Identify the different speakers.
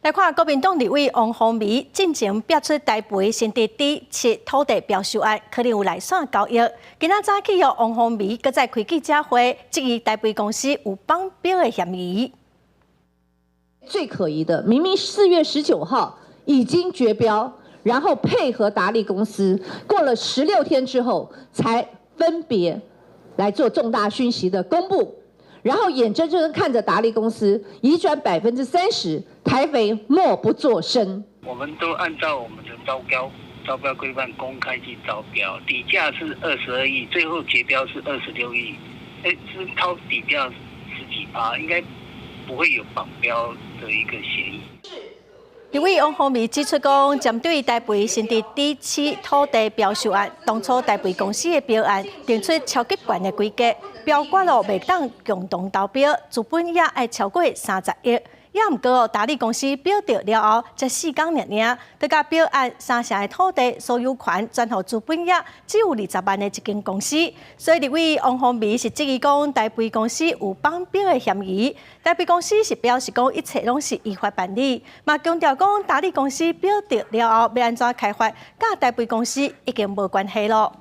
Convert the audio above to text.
Speaker 1: 来看国民党立委王宏维进前逼出台北新地D7土地标售案，可能有内线交易。今仔早起王宏维搁再开记者会，质疑台北公司有绑标的嫌疑。
Speaker 2: 最可疑的，明明4月19号已经绝标，然后配合达利公司，过了16天之后才分别来做重大讯息的公布。 然后眼睁睁看着达利公司移转30%，台肥默不作声。
Speaker 3: 我们都按照我们的招标规范公开去招标，底价是22亿，最后结标是26亿，是掏底价10几%，应该不会有绑标的一个嫌疑。
Speaker 1: 立委王宏维指出，针对台北新地D7土地标售案，当初台北公司的标案定出超级悬的规格，标决袂当共同投标，资本也爱超过30亿。也毋过，达利公司标到了后，才4天尔，就甲标案3成的土地所有权转予资本业只有20万的一间公司。所以立委王宏维是质疑讲，台北公司有绑标的嫌疑。台北公司是表示讲，一切拢是依法办理，嘛强调讲，达利公司标到了后要安怎开发，甲台北公司已经无关系咯。